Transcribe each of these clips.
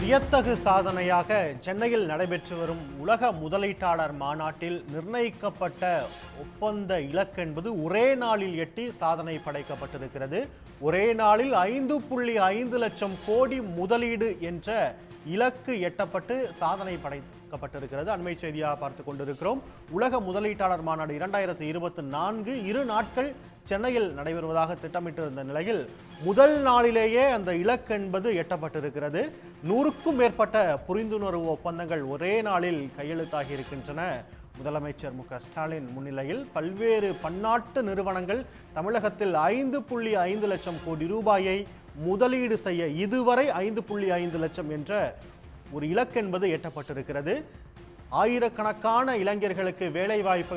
வியத்தகு சாதனையாக சென்னையில் நடைபெற்று வரும் உலக முதலீட்டாளர் மாநாட்டில் நிர்ணயிக்கப்பட்ட ஒப்பந்த இலக்கு என்பது ஒரே நாளில் எட்டி சாதனை படைக்கப்பட்டிருக்கிறது. ஒரே நாளில் 5.5 லட்சம் கோடி முதலீடு என்ற இலக்கு எட்டப்பட்டு சாதனை படைக்கப்பட்டிருக்கிறது. அண்மை செய்தியாக பார்த்து கொண்டிருக்கிறோம். உலக முதலீட்டாளர் மாநாடு 2024 2 நாட்கள் சென்னையில் நடைபெறுவதாக திட்டமிட்டிருந்த நிலையில் முதல் நாளிலேயே அந்த இலக்கு என்பது எட்டப்பட்டிருக்கிறது. 100க்கும் மேற்பட்ட புரிந்துணர்வு ஒப்பந்தங்கள் ஒரே நாளில் கையெழுத்தாகி இருக்கின்றன. முதலமைச்சர் மு.க.ஸ்டாலின் முன்னிலையில் பல்வேறு பன்னாட்டு நிறுவனங்கள் தமிழகத்தில் 5.5 லட்சம் கோடி ரூபாயை முதலீடு செய்ய இதுவரை 5.5 லட்சம் என்ற ஒரு இலக்கு என்பது எட்டப்பட்டிருக்கிறது. ஆயிரக்கணக்கான இளைஞர்களுக்கு வேலை வாய்ப்பை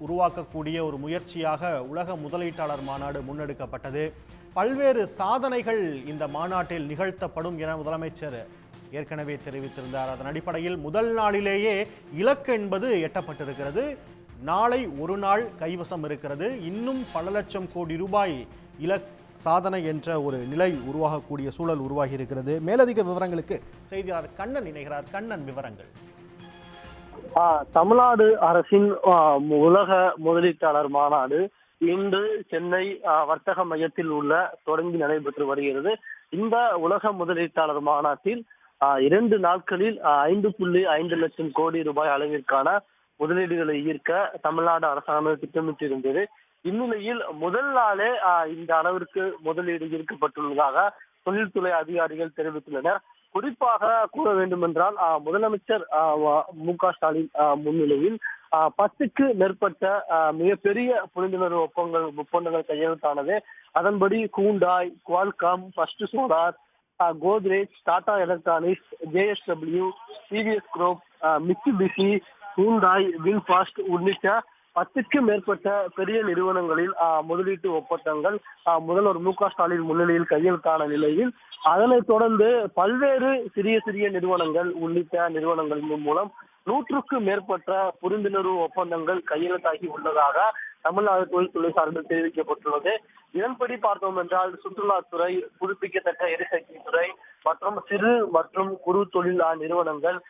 உருவாக்கக்கூடிய ஒரு முயற்சியாக உலக முதலீட்டாளர் மாநாடு முன்னெடுக்கப்பட்டது. பல்வேறு சாதனைகள் இந்த மாநாட்டில் நிகழ்த்தப்படும் என முதலமைச்சர் ஏற்கனவே தெரிவித்திருந்தார். அதன் அடிப்படையில் முதல் நாளிலேயே இலக்கு என்பது எட்டப்பட்டிருக்கிறது. நாளை ஒரு நாள் கைவசம் இருக்கிறது. இன்னும் பல லட்சம் கோடி ரூபாய் சாதனை என்ற ஒரு நிலை உருவாகக்கூடிய சூழல் உருவாகி இருக்கிறது. மேலதிக விவரங்களுக்கு செய்தியாளர் கண்ணன் இணைகிறார். கண்ணன், விவரங்கள். தமிழ்நாடு அரசின் உலக முதலீட்டாளர் மாநாடு இன்று சென்னை வர்த்தக மையத்தில் உள்ள தொடங்கி நடைபெற்று வருகிறது. இந்த உலக முதலீட்டாளர் மாநாட்டில் 2 நாட்களில் 5.5 லட்சம் கோடி ரூபாய் அளவிற்கான முதலீடுகளை ஈர்க்க தமிழ்நாடு அரசாங்கம் திட்டமிட்டிருந்தது. இந்நிலையில் முதல் நாளே இந்த அளவிற்கு முதலீடு ஈர்க்கப்பட்டுள்ளதாக தொழில்துறை அதிகாரிகள் தெரிவித்துள்ளனர். குறிப்பாக கூற வேண்டும் என்றால் முதலமைச்சர் மு.க.ஸ்டாலின் முன்னிலையில் 10க்கு மேற்பட்ட மிகப்பெரிய புரிந்துணர்வு ஒப்பந்தங்கள் கையெழுத்தானது. அதன்படி Hyundai, Qualcomm, first solar, Godrej, Tata electronics, JSW, TVS group, Mitsubishi, Hyundai, VinFast உள்ளிட்ட 10க்கு மேற்பட்ட பெரிய நிறுவனங்களில் முதலீட்டு ஒப்பந்தங்கள் முதல்வர் மு.க.ஸ்டாலின் முன்னிலையில் கையெழுத்தான நிலையில் அதனைத் தொடர்ந்து பல்வேறு சிறிய நிறுவனங்கள் உள்ளிட்ட நிறுவனங்களின் மூலம் 100க்கும் மேற்பட்ட புரிந்துணர்வு ஒப்பந்தங்கள் கையெழுத்தாகி உள்ளதாக தமிழ்நாடு தொழில்துறை சார்பில் தெரிவிக்கப்பட்டுள்ளது. இதன்படி பார்த்தோம் என்றால் சுற்றுலாத்துறை, புதுப்பிக்கத்தக்க எரிசக்தி துறை மற்றும் சிறு மற்றும் குறு தொழில் நிறுவனங்கள்,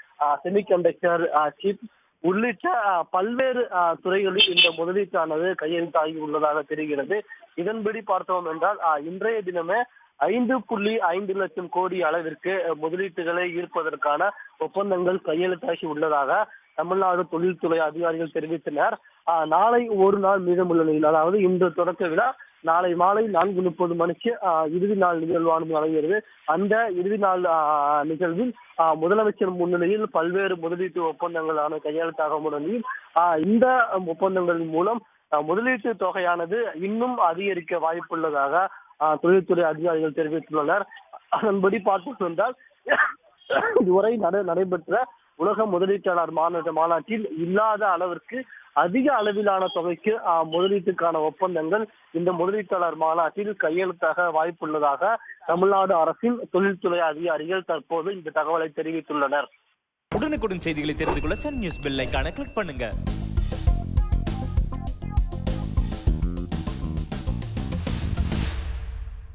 செமிகண்டக்டர், சிப் உள்ளிட்ட பல்வேறு துறைகளில் இந்த முதலீட்டானது கையெழுத்தாகி உள்ளதாக தெரிகிறது. இதன்படி பார்த்தோம் என்றால் இன்றைய தினமே 5.5 லட்சம் கோடி அளவிற்கு முதலீட்டுகளை ஈர்ப்பதற்கான ஒப்பந்தங்கள் கையெழுத்தாகி உள்ளதாக தமிழ்நாடு தொழில்துறை அதிகாரிகள் தெரிவித்தனர். நாளை ஒரு நாள் மீதமுள்ள நிலையில், அதாவது இன்று தொடக்க விழா நாளை மாலை 4:30 மணிக்கு இறுதி நாள் நிகழ்வானது நடைபெறுகிறது. அந்த இறுதி நாள் நிகழ்வில் முதலமைச்சர் முன்னிலையில் பல்வேறு முதலீட்டு ஒப்பந்தங்களான கையெழுத்தாக முன்னிலையில் இந்த ஒப்பந்தங்களின் மூலம் முதலீட்டு தொகையானது இன்னும் அதிகரிக்க வாய்ப்புள்ளதாக தொழில்துறை அதிகாரிகள் தெரிவித்துள்ளனர். அதன்படி பார்த்தோம் என்றால் இதுவரை நடைபெற்ற உலக முதலீட்டாளர் மாநாட்டில் இல்லாத அளவிற்கு அதிக அளவிலான தொகைக்கு முதலீட்டுக்கான ஒப்பந்தங்கள் இந்த முதலீட்டாளர் மாநாட்டில் கையெழுத்தாக வாய்ப்புள்ளதாக தமிழ்நாடு அரசின் தொழில்துறை அதிகாரிகள் தற்போது இந்த தகவலை தெரிவித்துள்ளனர். உடனுக்குடன் செய்திகளை தெரிந்து கொள்ள சன் நியூஸ் பெல் ஐகானை கிளிக் பண்ணுங்க.